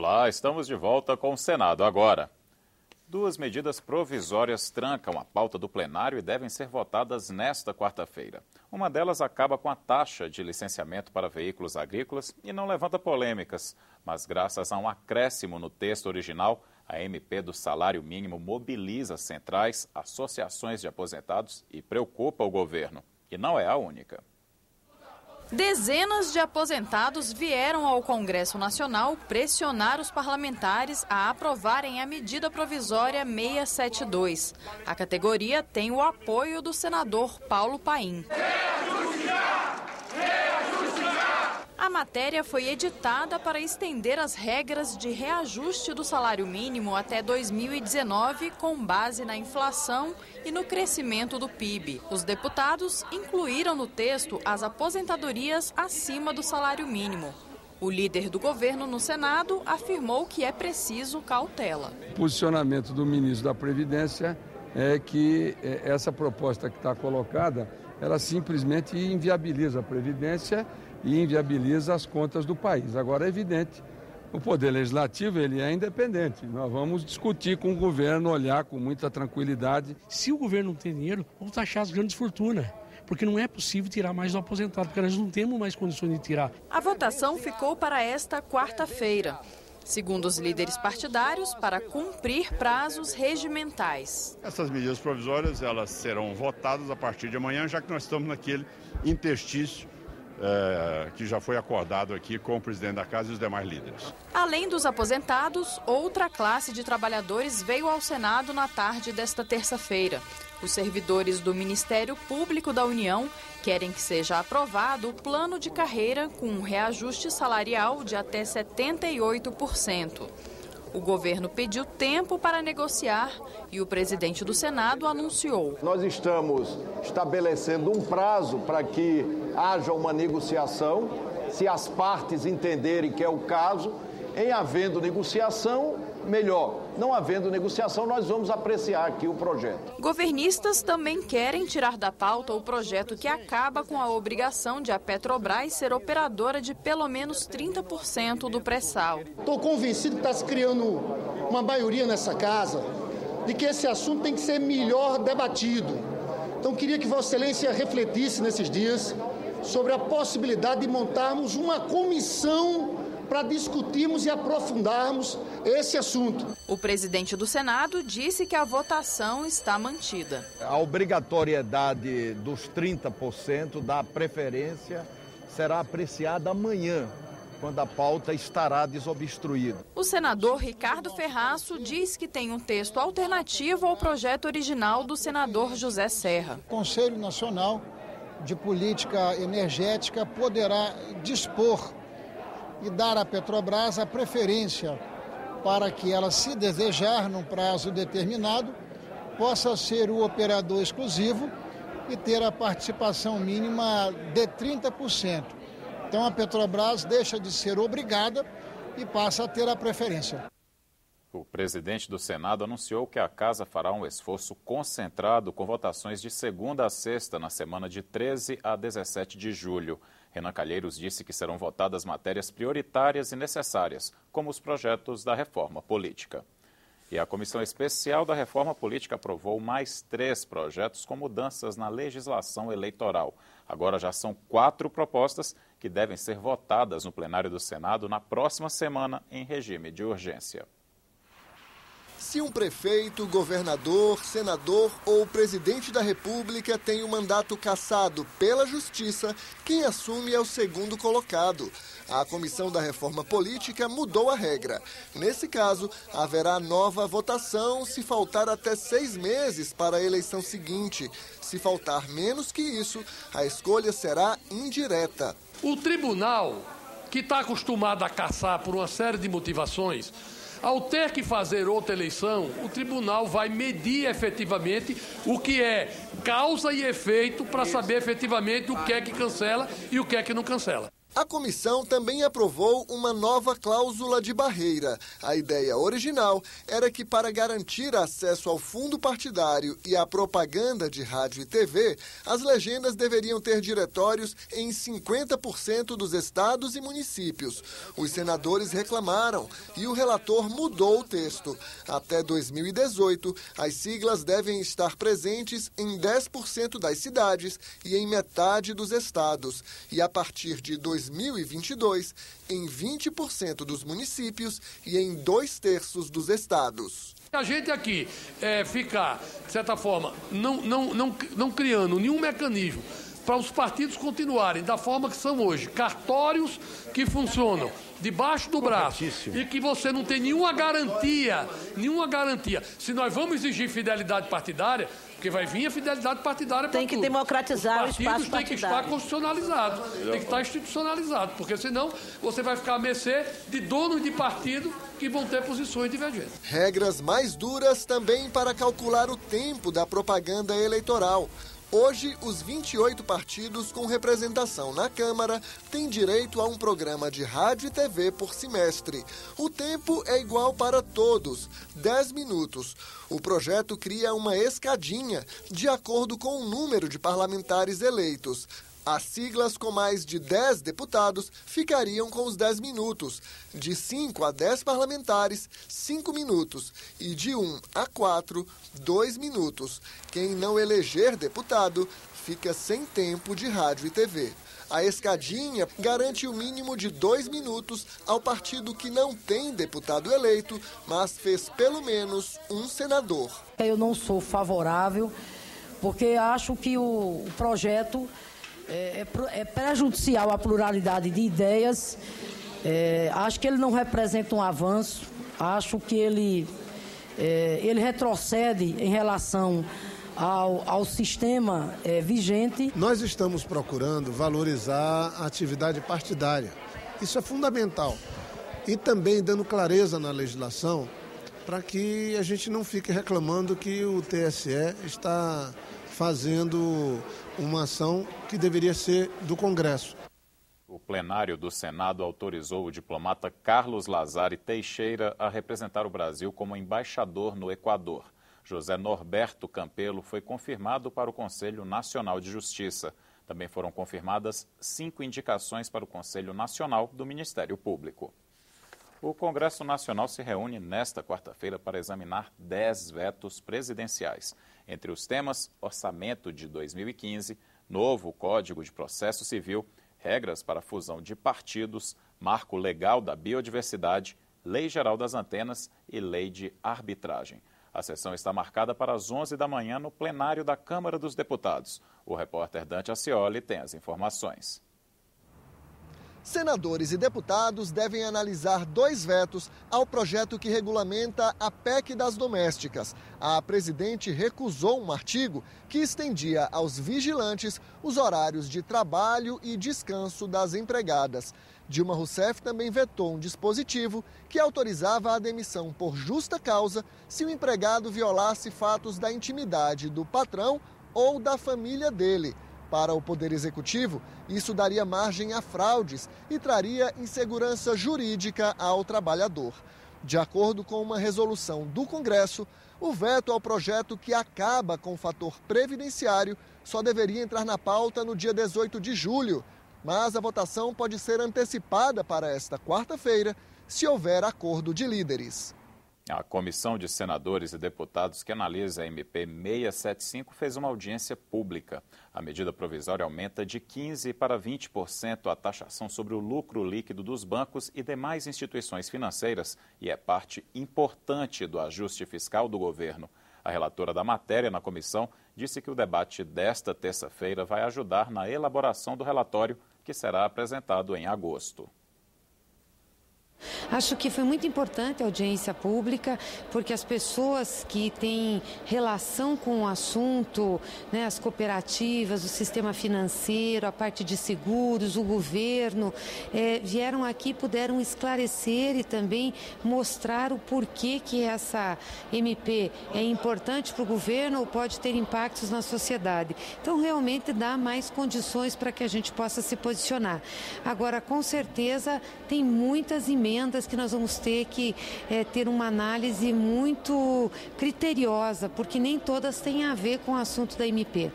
Olá, estamos de volta com o Senado agora. Duas medidas provisórias trancam a pauta do plenário e devem ser votadas nesta quarta-feira. Uma delas acaba com a taxa de licenciamento para veículos agrícolas e não levanta polêmicas. Mas graças a um acréscimo no texto original, a MP do salário mínimo mobiliza centrais, associações de aposentados e preocupa o governo. E não é a única. Dezenas de aposentados vieram ao Congresso Nacional pressionar os parlamentares a aprovarem a medida provisória 672. A categoria tem o apoio do senador Paulo Paim. A matéria foi editada para estender as regras de reajuste do salário mínimo até 2019, com base na inflação e no crescimento do PIB. Os deputados incluíram no texto as aposentadorias acima do salário mínimo. O líder do governo no Senado afirmou que é preciso cautela. O posicionamento do ministro da Previdência é que essa proposta que está colocada, ela simplesmente inviabiliza a Previdência e inviabiliza as contas do país. Agora, é evidente, o Poder Legislativo ele é independente. Nós vamos discutir com o governo, olhar com muita tranquilidade. Se o governo não tem dinheiro, vamos taxar as grandes fortunas, porque não é possível tirar mais do aposentado, porque nós não temos mais condições de tirar. A votação ficou para esta quarta-feira. Segundo os líderes partidários, para cumprir prazos regimentais. Essas medidas provisórias elas serão votadas a partir de amanhã, já que nós estamos naquele interstício que já foi acordado aqui com o presidente da Casa e os demais líderes. Além dos aposentados, outra classe de trabalhadores veio ao Senado na tarde desta terça-feira. Os servidores do Ministério Público da União querem que seja aprovado o plano de carreira com um reajuste salarial de até 78%. O governo pediu tempo para negociar e o presidente do Senado anunciou. Nós estamos estabelecendo um prazo para que haja uma negociação, se as partes entenderem que é o caso. Em havendo negociação, melhor. Não havendo negociação, nós vamos apreciar aqui o projeto. Governistas também querem tirar da pauta o projeto que acaba com a obrigação de a Petrobras ser operadora de pelo menos 30% do pré-sal. Estou convencido que está se criando uma maioria nessa casa de que esse assunto tem que ser melhor debatido. Então, queria que Vossa Excelência refletisse nesses dias sobre a possibilidade de montarmos uma comissão para discutirmos e aprofundarmos esse assunto. O presidente do Senado disse que a votação está mantida. A obrigatoriedade dos 30% da preferência será apreciada amanhã, quando a pauta estará desobstruída. O senador Ricardo Ferraço diz que tem um texto alternativo ao projeto original do senador José Serra. O Conselho Nacional de Política Energética poderá dispor e dar à Petrobras a preferência para que ela, se desejar, num prazo determinado, possa ser o operador exclusivo e ter a participação mínima de 30%. Então a Petrobras deixa de ser obrigada e passa a ter a preferência. O presidente do Senado anunciou que a Casa fará um esforço concentrado com votações de segunda a sexta na semana de 13 a 17 de julho. Renan Calheiros disse que serão votadas matérias prioritárias e necessárias, como os projetos da reforma política. E a Comissão Especial da Reforma Política aprovou mais 3 projetos com mudanças na legislação eleitoral. Agora já são 4 propostas que devem ser votadas no plenário do Senado na próxima semana em regime de urgência. Se um prefeito, governador, senador ou presidente da República tem o mandato cassado pela Justiça, quem assume é o segundo colocado. A Comissão da Reforma Política mudou a regra. Nesse caso, haverá nova votação se faltar até 6 meses para a eleição seguinte. Se faltar menos que isso, a escolha será indireta. O tribunal, que está acostumado a cassar por uma série de motivações, ao ter que fazer outra eleição, o tribunal vai medir efetivamente o que é causa e efeito para saber efetivamente o que é que cancela e o que é que não cancela. A comissão também aprovou uma nova cláusula de barreira. A ideia original era que, para garantir acesso ao fundo partidário e à propaganda de rádio e TV, as legendas deveriam ter diretórios em 50% dos estados e municípios. Os senadores reclamaram e o relator mudou o texto. Até 2018, as siglas devem estar presentes em 10% das cidades e em metade dos estados. E a partir de 2022, em 20% dos municípios e em 2/3 dos estados. A gente aqui ficar, de certa forma, não criando nenhum mecanismo para os partidos continuarem da forma que são hoje, cartórios que funcionam debaixo do braço e que você não tem nenhuma garantia. Se nós vamos exigir fidelidade partidária, porque vai vir a fidelidade partidária para tudo. Tem que democratizar o espaço partidário. Tem que estar constitucionalizado, tem que estar institucionalizado, porque senão você vai ficar à mercê de donos de partido que vão ter posições divergentes. Regras mais duras também para calcular o tempo da propaganda eleitoral. Hoje, os 28 partidos com representação na Câmara têm direito a um programa de rádio e TV por semestre. O tempo é igual para todos, 10 minutos. O projeto cria uma escadinha de acordo com o número de parlamentares eleitos. As siglas com mais de 10 deputados ficariam com os 10 minutos. De 5 a 10 parlamentares, 5 minutos. E de 1 a 4, 2 minutos. Quem não eleger deputado fica sem tempo de rádio e TV. A escadinha garante o mínimo de 2 minutos ao partido que não tem deputado eleito, mas fez pelo menos um senador. Eu não sou favorável, porque acho que o projeto é prejudicial à pluralidade de ideias. Acho que ele não representa um avanço. Acho que ele retrocede em relação ao sistema vigente. Nós estamos procurando valorizar a atividade partidária. Isso é fundamental. E também dando clareza na legislação para que a gente não fique reclamando que o TSE está fazendo uma ação que deveria ser do Congresso. O plenário do Senado autorizou o diplomata Carlos Lazari Teixeira a representar o Brasil como embaixador no Equador. José Norberto Campelo foi confirmado para o Conselho Nacional de Justiça. Também foram confirmadas 5 indicações para o Conselho Nacional do Ministério Público. O Congresso Nacional se reúne nesta quarta-feira para examinar 10 vetos presidenciais. Entre os temas, orçamento de 2015, novo Código de Processo Civil, regras para a fusão de partidos, marco legal da biodiversidade, lei geral das antenas e lei de arbitragem. A sessão está marcada para as 11 da manhã no plenário da Câmara dos Deputados. O repórter Dante Ascioli tem as informações. Senadores e deputados devem analisar 2 vetos ao projeto que regulamenta a PEC das domésticas. A presidente recusou um artigo que estendia aos vigilantes os horários de trabalho e descanso das empregadas. Dilma Rousseff também vetou um dispositivo que autorizava a demissão por justa causa se o empregado violasse fatos da intimidade do patrão ou da família dele. Para o Poder Executivo, isso daria margem a fraudes e traria insegurança jurídica ao trabalhador. De acordo com uma resolução do Congresso, o veto ao projeto que acaba com o fator previdenciário só deveria entrar na pauta no dia 18 de julho, mas a votação pode ser antecipada para esta quarta-feira, se houver acordo de líderes. A Comissão de Senadores e Deputados que analisa a MP 675 fez uma audiência pública. A medida provisória aumenta de 15% para 20% a taxação sobre o lucro líquido dos bancos e demais instituições financeiras e é parte importante do ajuste fiscal do governo. A relatora da matéria na comissão disse que o debate desta terça-feira vai ajudar na elaboração do relatório que será apresentado em agosto. Acho que foi muito importante a audiência pública, porque as pessoas que têm relação com o assunto, né, as cooperativas, o sistema financeiro, a parte de seguros, o governo, vieram aqui, puderam esclarecer e também mostrar o porquê que essa MP é importante para o governo ou pode ter impactos na sociedade. Então, realmente dá mais condições para que a gente possa se posicionar. Agora, com certeza, tem muitas emendas que nós vamos ter que ter uma análise muito criteriosa, porque nem todas têm a ver com o assunto da MP.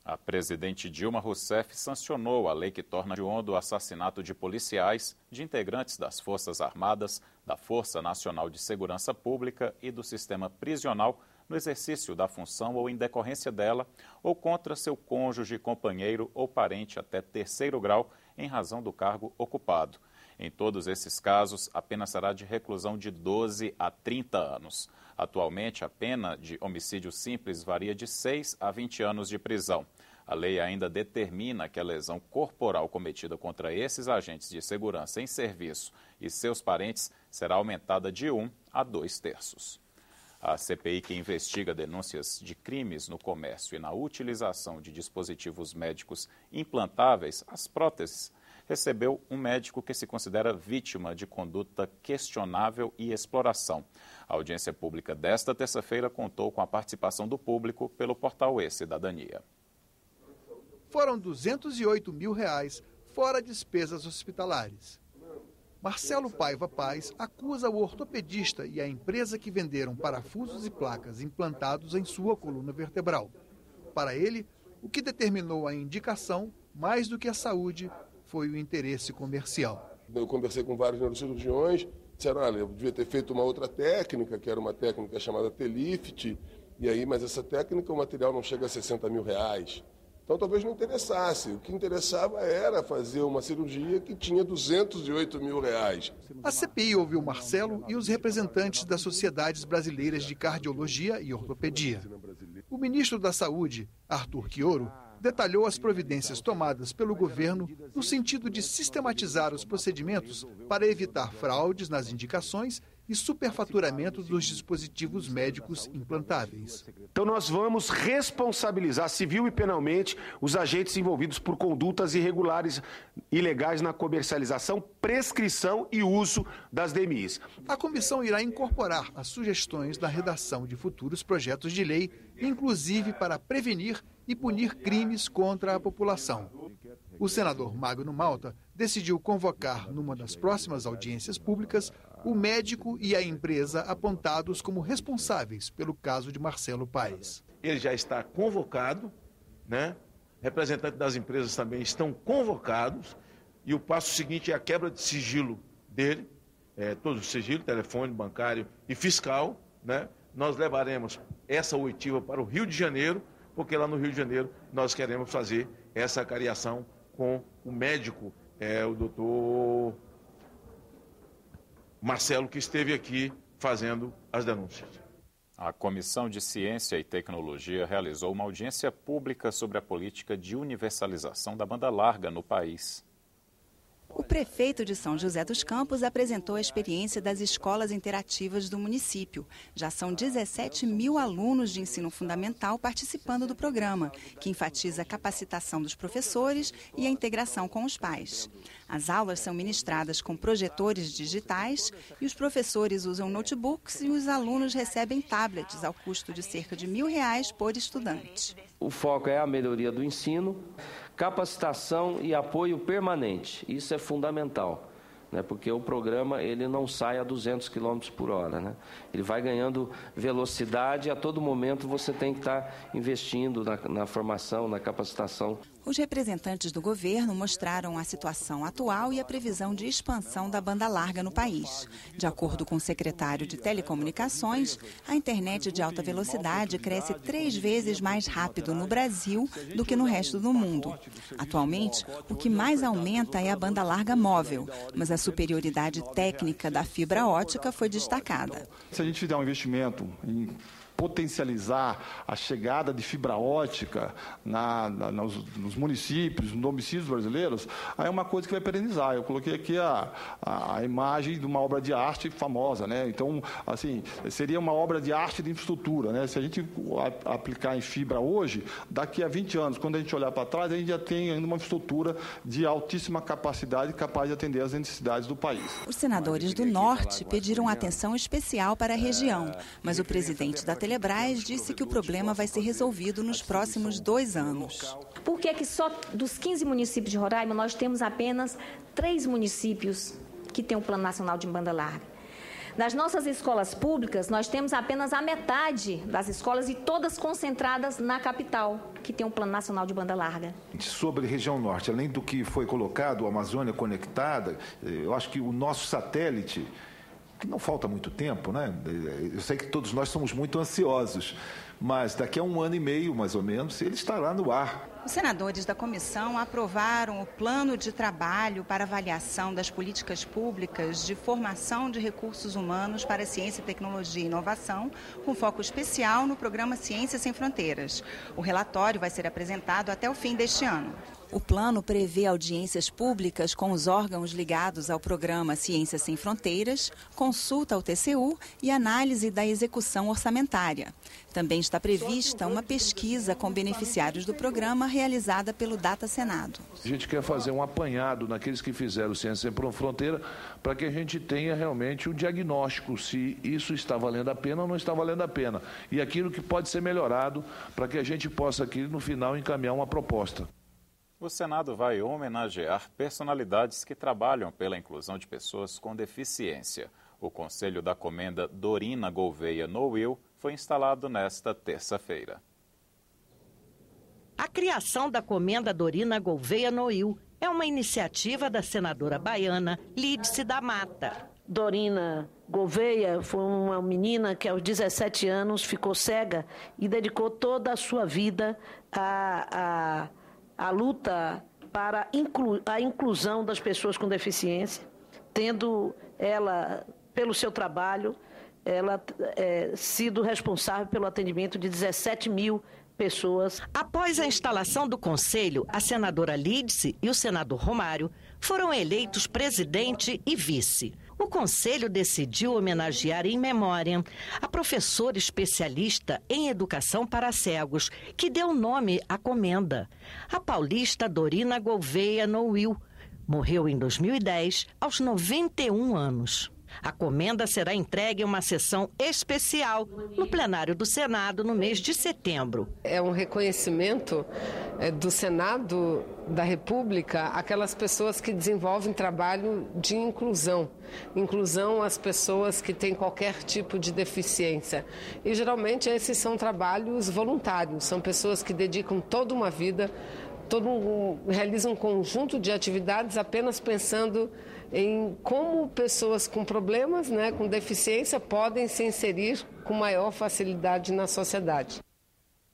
A presidente Dilma Rousseff sancionou a lei que torna hediondo o assassinato de policiais, de integrantes das Forças Armadas, da Força Nacional de Segurança Pública e do sistema prisional no exercício da função ou em decorrência dela, ou contra seu cônjuge, companheiro ou parente até 3º grau em razão do cargo ocupado. Em todos esses casos, a pena será de reclusão de 12 a 30 anos. Atualmente, a pena de homicídio simples varia de 6 a 20 anos de prisão. A lei ainda determina que a lesão corporal cometida contra esses agentes de segurança em serviço e seus parentes será aumentada de 1 a 2/3. A CPI, que investiga denúncias de crimes no comércio e na utilização de dispositivos médicos implantáveis, as próteses, recebeu um médico que se considera vítima de conduta questionável e exploração. A audiência pública desta terça-feira contou com a participação do público pelo portal E-Cidadania. Foram R$208 mil, fora despesas hospitalares. Marcelo Paiva Paz acusa o ortopedista e a empresa que venderam parafusos e placas implantados em sua coluna vertebral. Para ele, o que determinou a indicação, mais do que a saúde, foi o interesse comercial. Eu conversei com vários neurocirurgiões, disseram, olha, eu devia ter feito uma outra técnica, que era uma técnica chamada T-Lift, mas essa técnica, o material não chega a R$60 mil. Então talvez não interessasse. O que interessava era fazer uma cirurgia que tinha R$208 mil. A CPI ouviu Marcelo e os representantes das sociedades brasileiras de cardiologia e ortopedia. O ministro da Saúde, Arthur Quioro, detalhou as providências tomadas pelo governo no sentido de sistematizar os procedimentos para evitar fraudes nas indicações e superfaturamento dos dispositivos médicos implantáveis. Então nós vamos responsabilizar civil e penalmente os agentes envolvidos por condutas irregulares, ilegais na comercialização, prescrição e uso das DMIs. A comissão irá incorporar as sugestões na redação de futuros projetos de lei, inclusive para prevenir e punir crimes contra a população. O senador Magno Malta decidiu convocar, numa das próximas audiências públicas, o médico e a empresa apontados como responsáveis pelo caso de Marcelo Paes. Ele já está convocado, né? Representantes das empresas também estão convocados, e o passo seguinte é a quebra de sigilo dele, todos os sigilos, telefone, bancário e fiscal, né? Nós levaremos essa oitiva para o Rio de Janeiro, porque lá no Rio de Janeiro nós queremos fazer essa cariação com o médico, o doutor Marcelo, que esteve aqui fazendo as denúncias. A Comissão de Ciência e Tecnologia realizou uma audiência pública sobre a política de universalização da banda larga no país. O prefeito de São José dos Campos apresentou a experiência das escolas interativas do município. Já são 17 mil alunos de ensino fundamental participando do programa, que enfatiza a capacitação dos professores e a integração com os pais. As aulas são ministradas com projetores digitais e os professores usam notebooks e os alunos recebem tablets ao custo de cerca de R$1.000 por estudante. O foco é a melhoria do ensino, capacitação e apoio permanente. Isso é fundamental, né? Porque o programa ele não sai a 200 km por hora. Né? Ele vai ganhando velocidade e a todo momento você tem que estar investindo na formação, na capacitação. Os representantes do governo mostraram a situação atual e a previsão de expansão da banda larga no país. De acordo com o secretário de Telecomunicações, a internet de alta velocidade cresce 3 vezes mais rápido no Brasil do que no resto do mundo. Atualmente, o que mais aumenta é a banda larga móvel, mas a superioridade técnica da fibra ótica foi destacada. Se a gente fizer um investimento em potencializar a chegada de fibra ótica nos municípios, nos domicílios brasileiros, aí é uma coisa que vai perenizar. Eu coloquei aqui a imagem de uma obra de arte famosa, né? Então, assim, seria uma obra de arte de infraestrutura, né? Se a gente aplicar em fibra hoje, daqui a 20 anos, quando a gente olhar para trás, a gente já tem ainda uma infraestrutura de altíssima capacidade, capaz de atender às necessidades do país. Os senadores do Norte pediram atenção especial para a região, mas o presidente da Telebrás disse que o problema vai ser resolvido nos próximos 2 anos. Por que é que só dos 15 municípios de Roraima nós temos apenas 3 municípios que têm um Plano Nacional de Banda Larga? Nas nossas escolas públicas, nós temos apenas a metade das escolas e todas concentradas na capital, que tem um Plano Nacional de Banda Larga. Sobre a região norte, além do que foi colocado, a Amazônia Conectada, eu acho que o nosso satélite, que não falta muito tempo, né? Eu sei que todos nós somos muito ansiosos, mas daqui a 1 ano e meio, mais ou menos, ele estará no ar. Os senadores da comissão aprovaram o plano de trabalho para avaliação das políticas públicas de formação de recursos humanos para ciência, tecnologia e inovação, com foco especial no programa Ciência Sem Fronteiras. O relatório vai ser apresentado até o fim deste ano. O plano prevê audiências públicas com os órgãos ligados ao programa Ciência Sem Fronteiras, consulta ao TCU e análise da execução orçamentária. Também está prevista uma pesquisa com beneficiários do programa realizada pelo Data Senado. A gente quer fazer um apanhado naqueles que fizeram Ciência Sem Fronteira para que a gente tenha realmente um diagnóstico se isso está valendo a pena ou não está valendo a pena. E aquilo que pode ser melhorado para que a gente possa aqui no final encaminhar uma proposta. O Senado vai homenagear personalidades que trabalham pela inclusão de pessoas com deficiência. O Conselho da Comenda Dorina Gouveia Noil foi instalado nesta terça-feira. A criação da Comenda Dorina Gouveia Noil é uma iniciativa da senadora baiana Lídice da Mata. Dorina Gouveia foi uma menina que aos 17 anos ficou cega e dedicou toda a sua vida à luta para a inclusão das pessoas com deficiência, tendo ela, pelo seu trabalho, ela sido responsável pelo atendimento de 17 mil pessoas. Após a instalação do Conselho, a senadora Lídice e o senador Romário foram eleitos presidente e vice. O Conselho decidiu homenagear em memória a professora especialista em educação para cegos, que deu nome à comenda, a paulista Dorina Gouveia Noil. Morreu em 2010, aos 91 anos. A comenda será entregue em uma sessão especial no plenário do Senado no mês de setembro. É um reconhecimento do Senado da República àquelas pessoas que desenvolvem trabalho de inclusão. Inclusão às pessoas que têm qualquer tipo de deficiência. E geralmente esses são trabalhos voluntários, são pessoas que dedicam toda uma vida, realizam um conjunto de atividades apenas pensando em como pessoas com problemas, com deficiência, podem se inserir com maior facilidade na sociedade.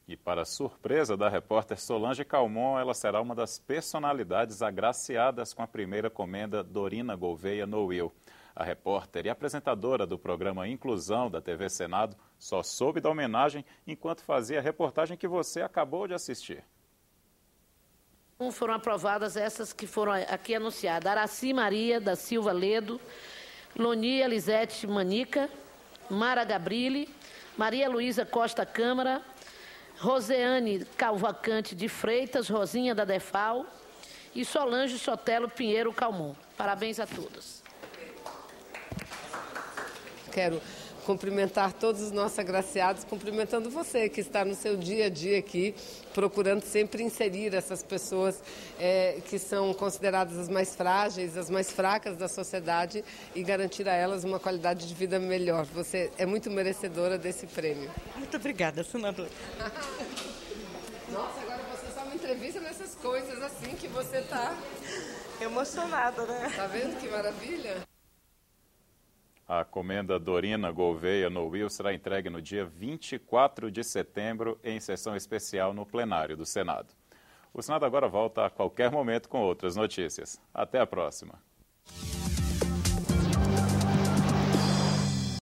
E para surpresa da repórter Solange Calmon, ela será uma das personalidades agraciadas com a primeira comenda Dorina Gouveia Noil. A repórter e apresentadora do programa Inclusão da TV Senado só soube da homenagem enquanto fazia a reportagem que você acabou de assistir. Foram aprovadas essas que foram aqui anunciadas: Araci Maria da Silva Ledo, Lonia Lisete Manica, Mara Gabrilli, Maria Luísa Costa Câmara, Roseane Calvacante de Freitas, Rosinha da Defal e Solange Sotelo Pinheiro Calmon. Parabéns a todos. Quero cumprimentar todos os nossos agraciados, cumprimentando você que está no seu dia a dia aqui, procurando sempre inserir essas pessoas que são consideradas as mais frágeis, as mais fracas da sociedade e garantir a elas uma qualidade de vida melhor. Você é muito merecedora desse prêmio. Muito obrigada, senadora. Nossa, agora você só me entrevista nessas coisas assim que você está emocionada, né? Tá vendo que maravilha? A comenda Dorina Gouveia Noil será entregue no dia 24 de setembro em sessão especial no plenário do Senado. O Senado agora volta a qualquer momento com outras notícias. Até a próxima.